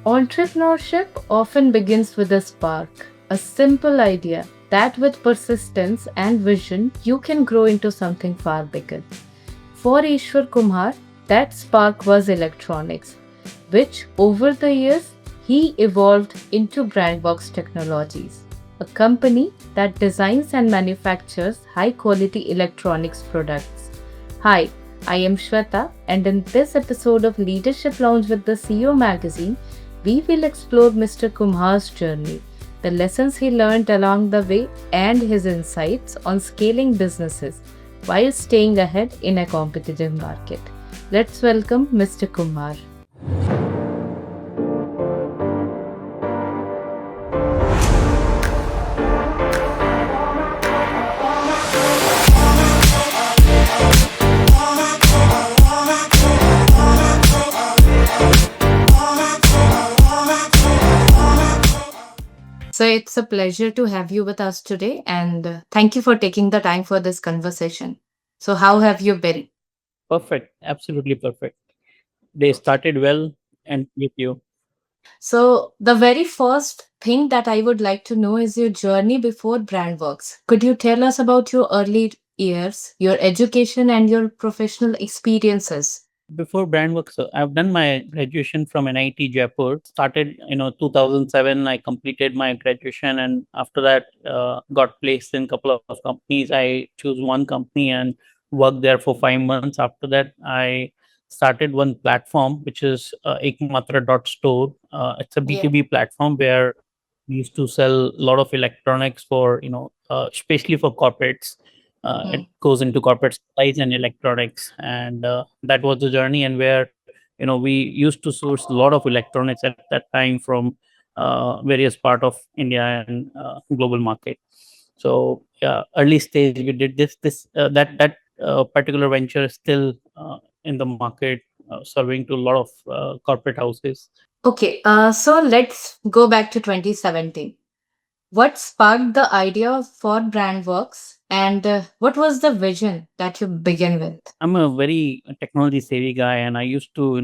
Entrepreneurship often begins with a spark, a simple idea that with persistence and vision you can grow into something far bigger. For Ishwar Kumhar, that spark was electronics, which over the years he evolved into Brandworks Technologies, a company that designs and manufactures high quality electronics products. Hi, I am Shweta, and in this episode of Leadership Lounge with the CEO magazine, we will explore Mr. Kumhar's journey, the lessons he learned along the way, and his insights on scaling businesses while staying ahead in a competitive market. Let's welcome Mr. Kumar. So it's a pleasure to have you with us today, and thank you for taking the time for this conversation. So, how have you been? Perfect. Absolutely perfect. They started well and with you. So, the very first thing that I would like to know is your journey before Brandworks. Could you tell us about your early years, your education, and your professional experiences? Before Brandworks, I've done my graduation from NIT Jaipur. Started, 2007. I completed my graduation, and after that, got placed in a couple of companies. I chose one company and worked there for 5 months. After that, I started one platform which is Ekmatra.store. It's a Yeah. B2B platform where we used to sell a lot of electronics for, especially for corporates. It Hmm. goes into corporate supplies and electronics, and that was the journey. And where we used to source a lot of electronics at that time from various part of India and global market. So yeah, early stage we did this that particular venture is still in the market, serving to a lot of corporate houses. Okay, so let's go back to 2017. What sparked the idea for Brandworks, and what was the vision that you began with? I'm a very technology savvy guy, and I used to,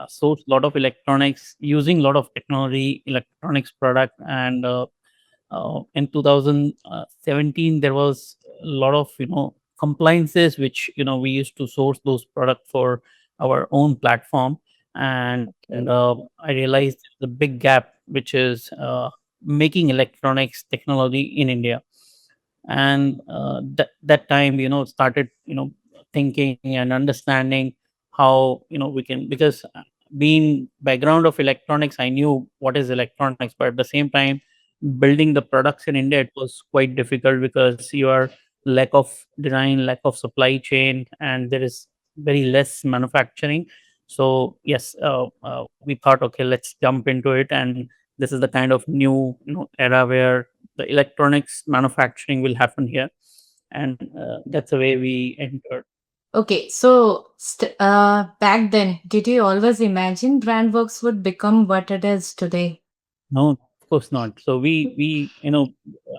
source a lot of electronics using a lot of technology, electronics product. And in 2017, there was a lot of, compliances, which, we used to source those products for our own platform. And Okay. I realized the big gap, which is making electronics technology in India. And that time, started, thinking and understanding how, we can, because being background of electronics, I knew what is electronics, but at the same time, building the products in India, it was quite difficult because you are lack of design, lack of supply chain, and there is very less manufacturing. So yes, we thought, okay, let's jump into it. And this is the kind of new, era where the electronics manufacturing will happen here. And that's the way we entered. Okay, so back then, did you always imagine Brandworks would become what it is today? No, of course not. So we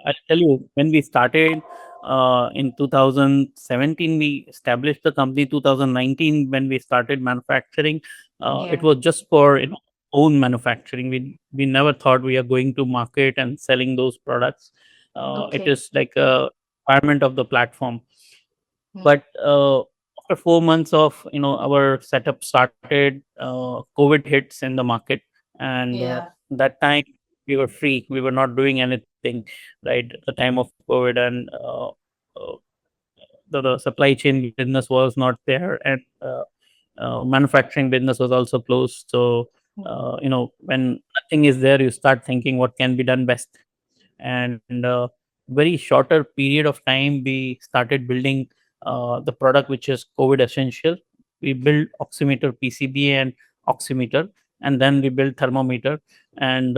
I tell you, when we started in 2017, we established the company. 2019, when we started manufacturing, it Yeah. was just for own manufacturing. We never thought we are going to market and selling those products. It Okay. is like a requirement of the platform. Hmm. But after 4 months of our setup started, COVID hits in the market. And Yeah. that time we were free, we were not doing anything, right, at the time of COVID. And uh, the supply chain business was not there, and manufacturing business was also closed. So when nothing is there, you start thinking what can be done best. And very shorter period of time, we started building the product which is COVID essential. We built oximeter PCB and oximeter, and then we built thermometer. And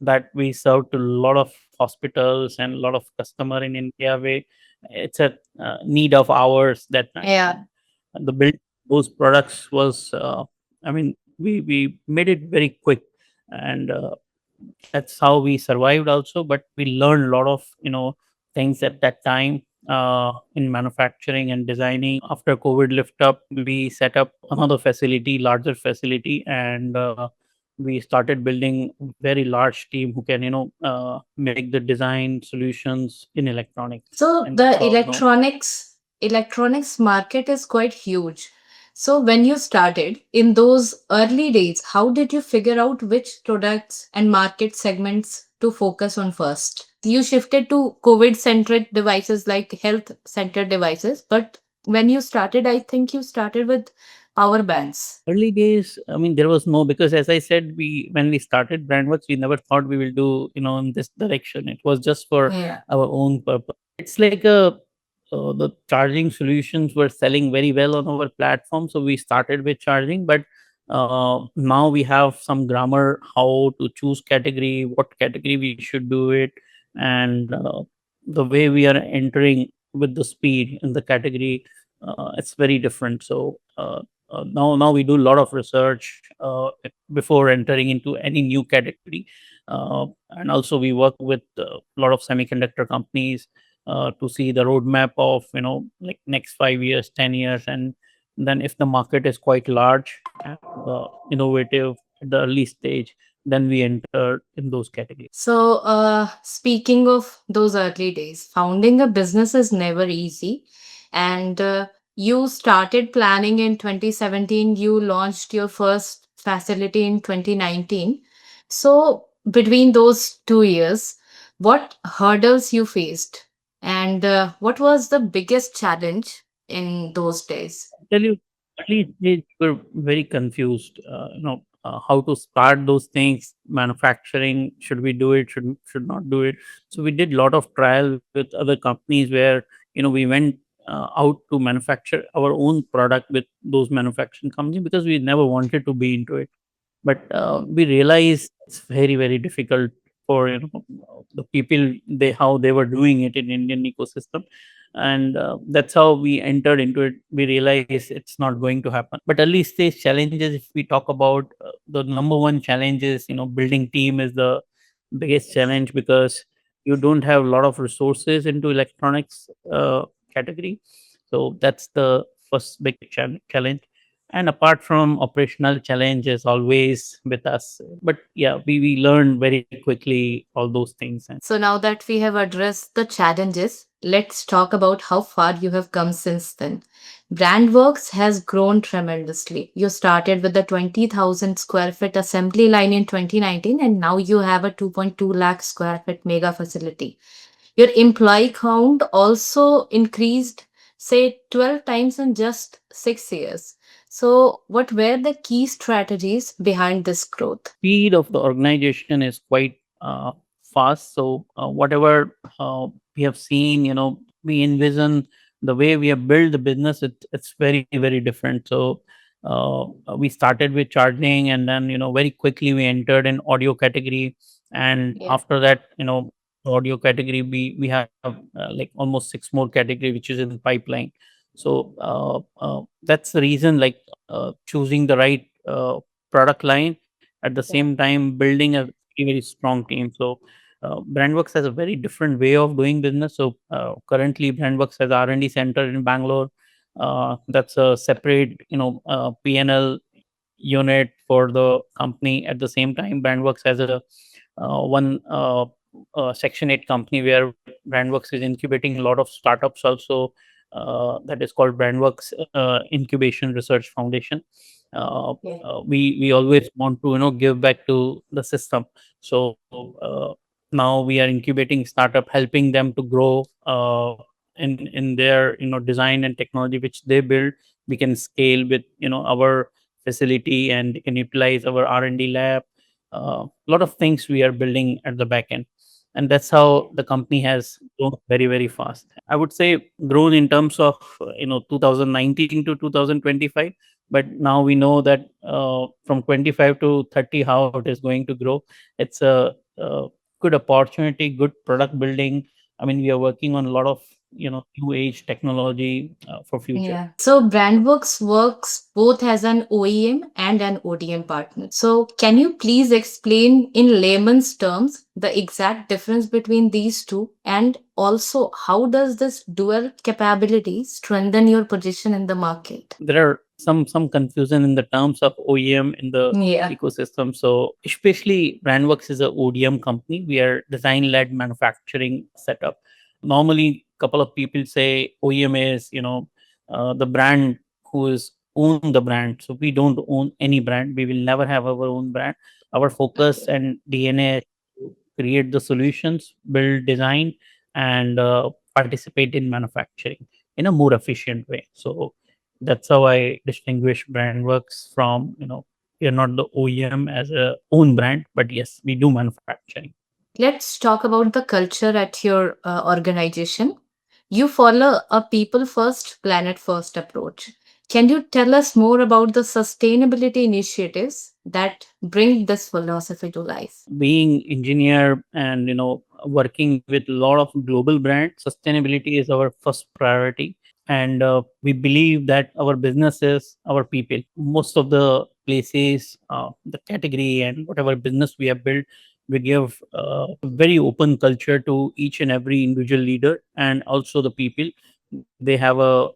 that we serve to a lot of hospitals and a lot of customer in India, way it's a need of ours that time. Yeah. And the build those products was, I mean, we made it very quick. And that's how we survived also. But we learned a lot of things at that time in manufacturing and designing. After COVID lift up, we set up another facility, larger facility. And we started building very large team who can make the design solutions in electronics. So And that's the how electronics market is quite huge. So when you started in those early days, how did you figure out which products and market segments to focus on first? You shifted to COVID centric devices like health centered devices, but when you started, I think you started with power bands. early days, I mean, there was no, because as I said, we when we started Brandworks, we never thought we will do in this direction. It was just for Yeah. our own purpose. It's like a the charging solutions were selling very well on our platform, so we started with charging. But now we have some grammar how to choose category, what category we should do it, and the way we are entering with the speed in the category, it's very different. So now we do a lot of research before entering into any new category, and also we work with a lot of semiconductor companies to see the roadmap of like next 5 years, 10 years, and then if the market is quite large and innovative at the early stage, then we enter in those categories. So, speaking of those early days, founding a business is never easy. And you started planning in 2017, you launched your first facility in 2019. So, between those 2 years, what hurdles you faced? And what was the biggest challenge in those days? Tell you, early stage were very confused. How to start those things, manufacturing. Should we do it? Should not do it? So we did a lot of trial with other companies where we went out to manufacture our own product with those manufacturing companies because we never wanted to be into it. But we realized it's very very difficult for the people, they how they were doing it in Indian ecosystem, and that's how we entered into it. We realized it's not going to happen. But early stage challenges, if we talk about, the number one challenge is building team is the biggest challenge, because you don't have a lot of resources into electronics category. So that's the first big challenge. And apart from operational challenges always with us, but yeah, we learned very quickly all those things. And So now that we have addressed the challenges, let's talk about how far you have come since then. Brandworks has grown tremendously. You started with the 20,000 square feet assembly line in 2019, and now you have a 2.2 lakh square feet mega facility. Your employee count also increased, say, 12 times in just 6 years. So, what were the key strategies behind this growth? speed of the organization is quite fast. So whatever we have seen, we envision the way we have built the business, it's very very different. So we started with charging, and then very quickly we entered in audio category. And Yeah. after that, audio category, we have like almost six more category which is in pipeline. So that's the reason, like choosing the right product line, at the Yeah. same time building a very strong team. So Brandworks has a very different way of doing business. So currently Brandworks has R&D center in Bangalore. That's a separate PNL unit for the company. At the same time, Brandworks has a one Section 8 company where Brandworks is incubating a lot of startups also. That is called Brandworks Incubation Research Foundation. Yeah. We always want to give back to the system. So now we are incubating startup, helping them to grow in their design and technology which they build. We can scale with our facility, and can utilize our R&D lab. A lot of things we are building at the back end, and that's how the company has grown very very fast. I would say grown in terms of 2019 to 2025, but now we know that from 25 to 30 how it is going to grow. It's a good opportunity, good product building. I mean, we are working on a lot of new age technology for future. Yeah. So Brandworks works both as an OEM and an ODM partner. So can you please explain in layman's terms the exact difference between these two, and also how does this dual capability strengthen your position in the market? There are some confusion in the terms of OEM in the ecosystem. So especially Brandworks is a ODM company. We are design led manufacturing setup. Normally, couple of people say OEM is the brand who is own the brand. So we don't own any brand. We will never have our own brand. Our focus and DNA is to create the solutions, build design, and participate in manufacturing in a more efficient way. So that's how I distinguish Brandworks from, we are not the OEM as a own brand, but yes, we do manufacturing. Let's talk about the culture at your organization. You follow a people first, planet first approach. Can you tell us more about the sustainability initiatives that bring this philosophy to life? Being engineer and working with a lot of global brands, sustainability is our first priority. And we believe that our business is our people. Most of the places, the category and whatever business we have built, we give a very open culture to each and every individual leader and also the people. They have a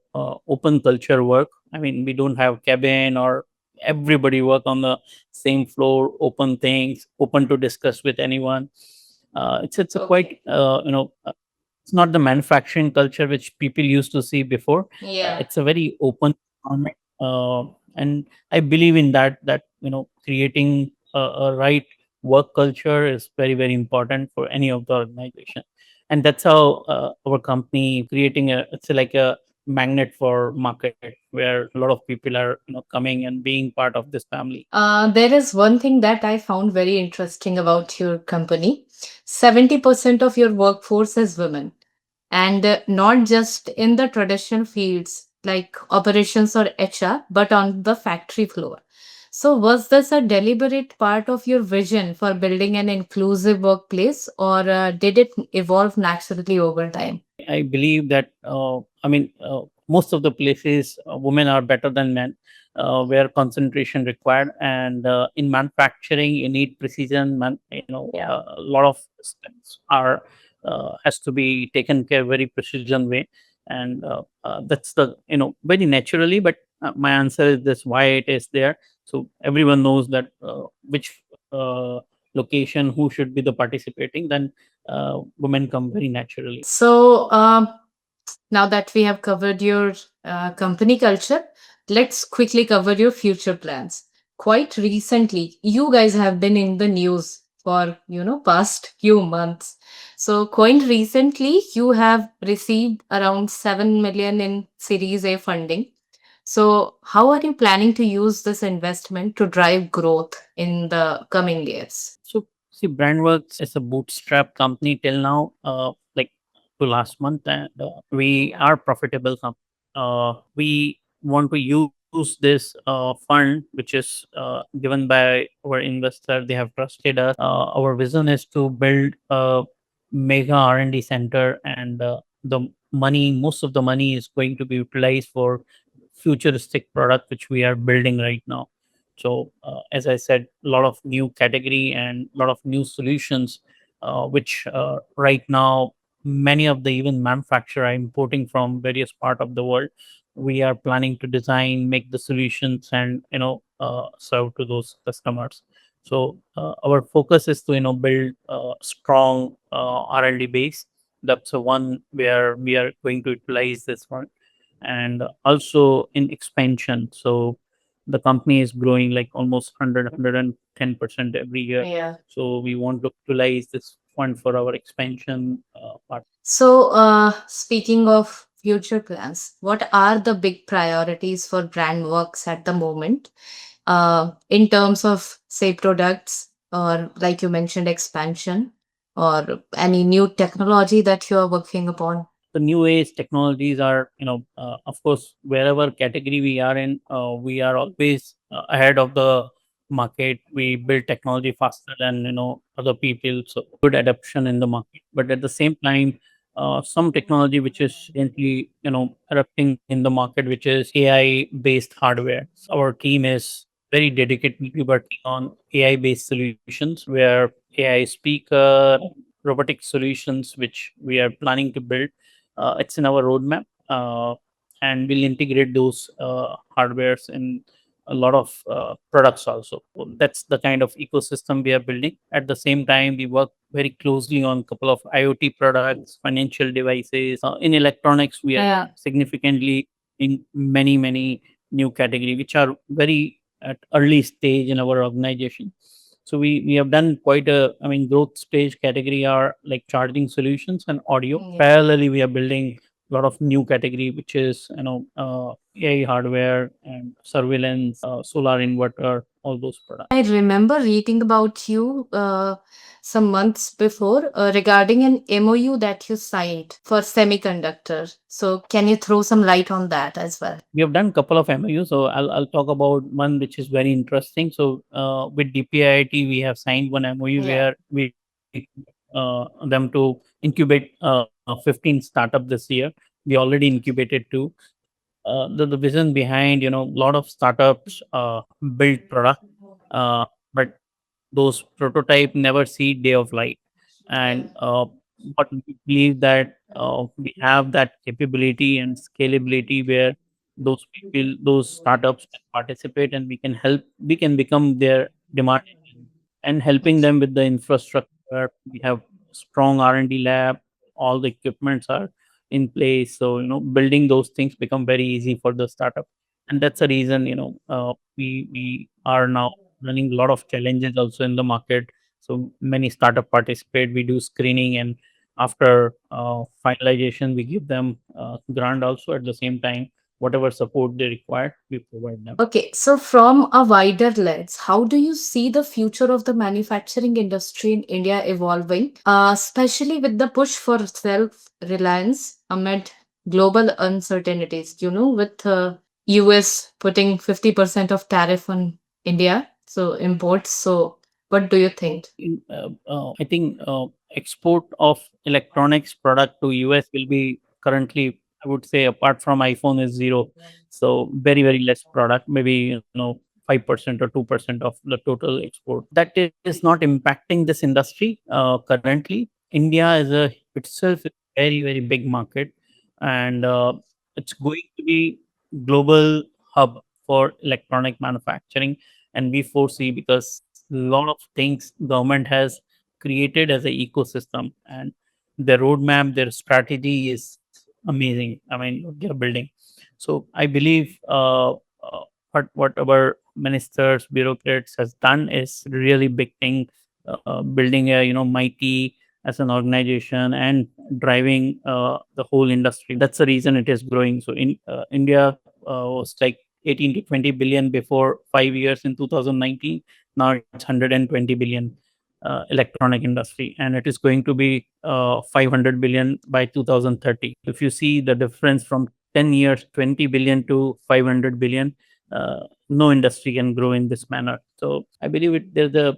open culture work. I mean, we don't have cabin or everybody work on the same floor, open things, open to discuss with anyone. It's a quite it's not the manufacturing culture which people used to see before. It's a very open environment, and I believe in that creating a right work culture is very important for any of the organization. And that's how our company creating a it's like a magnet for market where a lot of people are coming and being part of this family. There is one thing that I found very interesting about your company. 70% of your workforce is women, and not just in the traditional fields like operations or HR, but on the factory floor. So, was this a deliberate part of your vision for building an inclusive workplace, or did it evolve naturally over time? I believe that most of the places women are better than men, where concentration required, and in manufacturing you need precision. A lot of steps are has to be taken care very precision way, and that's the very naturally. But my answer is this: why it is there. So everyone knows that which location who should be the participating. Then women come very naturally. So, now that we have covered your company culture, let's quickly cover your future plans. Quite recently, you guys have been in the news for, past few months. So, quite recently, you have received around 7 million in Series A funding. So, how are you planning to use this investment to drive growth in the coming years? So see, Brandworks is a bootstrap company till now, like to last month, and we are profitable. We want to use this fund, which is given by our investor. They have trusted us. Our vision is to build a mega R&D center, and most of the money is going to be utilized for futuristic product which we are building right now. So, as I said, a lot of new category and a lot of new solutions, which right now many of the even manufacturer are importing from various part of the world. We are planning to design, make the solutions, and serve to those customers. So our focus is to build a strong R&D base. That's the one where we are going to utilize this one, and also in expansion. So the company is growing like almost 110% every year. Yeah. So we want to utilize this fund for our expansion part. So, speaking of future plans, what are the big priorities for Brandworks at the moment, in terms of, say, products, or like you mentioned, expansion, or any new technology that you are working upon? The new age technologies are, of course, wherever category we are in, we are always ahead of the market. We build technology faster than other people, so good adoption in the market. But at the same time, some technology which is currently erupting in the market, which is AI based hardware. Our team is very dedicatedly working on AI based solutions, where AI speaker, robotic solutions which we are planning to build. It's in our roadmap. and we'll integrate those hardwares in a lot of products also. So that's the kind of ecosystem we are building. At the same time, we work very closely on a couple of IoT products, financial devices. In electronics, we are Yeah. significantly in many new category, which are very at early stage in our organization. So we have done quite a, I mean, growth stage category are like charging solutions and audio. Yeah. Parallelly, we are building a lot of new category, which is AI hardware and surveillance, solar inverter, all those products. I remember reading about you some months before regarding an MOU that you signed for semiconductor. So, can you throw some light on that as well? We have done couple of MOUs, so I'll talk about one which is very interesting. So with DPIIT, we have signed one MOU Yeah. where we them to incubate 15 startup this year. We already incubated two. The vision behind, a lot of startups build product, but those prototype never see day of light. And but we believe that we have that capability and scalability where those people, those startups can participate, and we can become their demand engine, and helping them with the infrastructure. We have strong R&D lab, all the equipments are in place, so building those things become very easy for the startup. And that's the reason, we are now running a lot of challenges also in the market. So many startup participate. We do screening, and after finalization, we give them grant also. At the same time, whatever support they require, we provide them. Okay, so from a wider lens, how do you see the future of the manufacturing industry in India evolving, especially with the push for self reliance amid global uncertainties? With US putting 50% of tariff on India, so imports. So, what do you think? I think export of electronics product to US will be currently, I would say, apart from iPhone, is zero. So very less product, maybe 5% or 2% of the total export. That is not impacting this industry currently. India is a itself a very big market, and it's going to be global hub for electronic manufacturing. And we foresee, because a lot of things government has created as an ecosystem, and their roadmap, their strategy is amazing. I mean, what they're building. So I believe what our ministers, bureaucrats has done is really big thing. Building a mighty as an organization, and driving the whole industry. That's the reason it is growing. So in India was like 18 to 20 billion before 5 years in 2019. Now it's 120 billion electronic industry, and it is going to be 500 billion by 2030. If you see the difference from 10 years, 20 billion to 500 billion, no industry can grow in this manner. So I believe there's a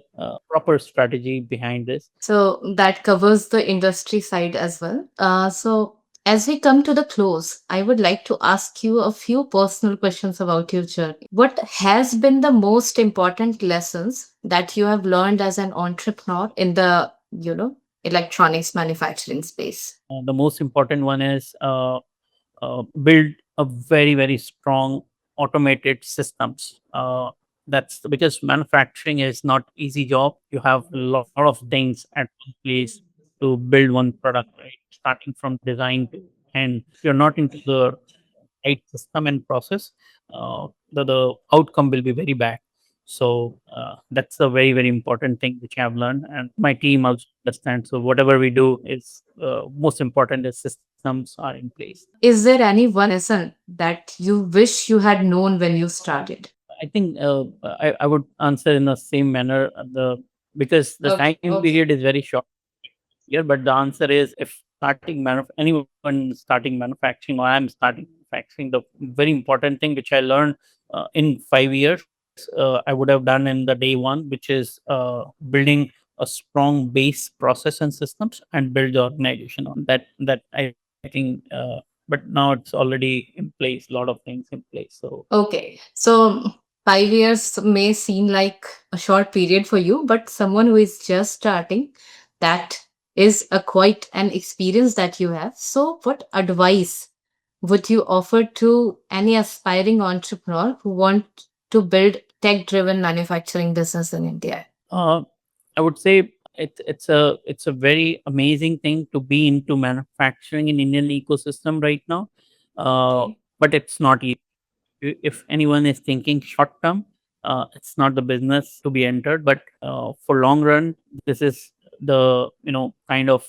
proper strategy behind this. So that covers the industry side as well. So as we come to the close, I would like to ask you a few personal questions about your journey. What has been the most important lessons that you have learned as an entrepreneur in the, electronics manufacturing space? The most important one is build a very strong automated systems. Because manufacturing is not easy job. You have a lot of things at one place to build one product, right? Starting from design to end. If you're not into the right system and process, the outcome will be very bad. So that's a very important thing which I have learned, and my team also understands. So whatever we do is most important is systems are in place. Is there any one lesson that you wish you had known when you started? I think I would answer in the same manner. Because the Okay. time period is very short here, but the answer is, if anyone starting manufacturing, or I'm starting manufacturing, the very important thing which I learned in 5 years, I would have done in the day one, which is building a strong base process and systems, and build the organization on that. That I think, but now it's already in place. A lot of things in place. So Okay. So 5 years may seem like a short period for you, but someone who is just starting, that is a quite an experience that you have. So, what advice would you offer to any aspiring entrepreneur who want to build tech-driven manufacturing business in India? Uh, I would say it's a very amazing thing to be into manufacturing in Indian ecosystem right now, Okay. but it's not easy. If anyone is thinking short term, it's not the business to be entered. But for long run, this is the kind of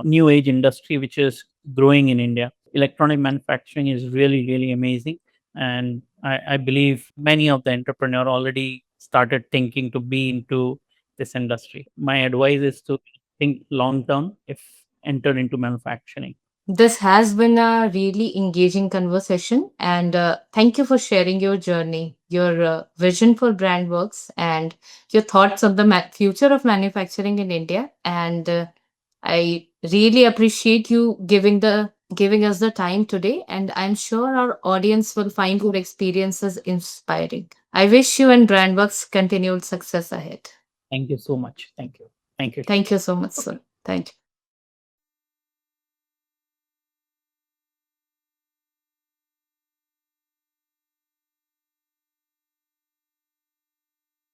new age industry which is growing in India. Electronic manufacturing is really amazing, and I believe many of the entrepreneur already started thinking to be into this industry. My advice is to think long term if enter into manufacturing. This has been a really engaging conversation, and thank you for sharing your journey, your vision for Brandworks, and your thoughts on the future of manufacturing in India. And I really appreciate you giving us the time today, and I'm sure our audience will find your experiences inspiring. I wish you and Brandworks continued success ahead. Thank you so much. Thank you. Thank you. Thank you so much, sir. Thank you.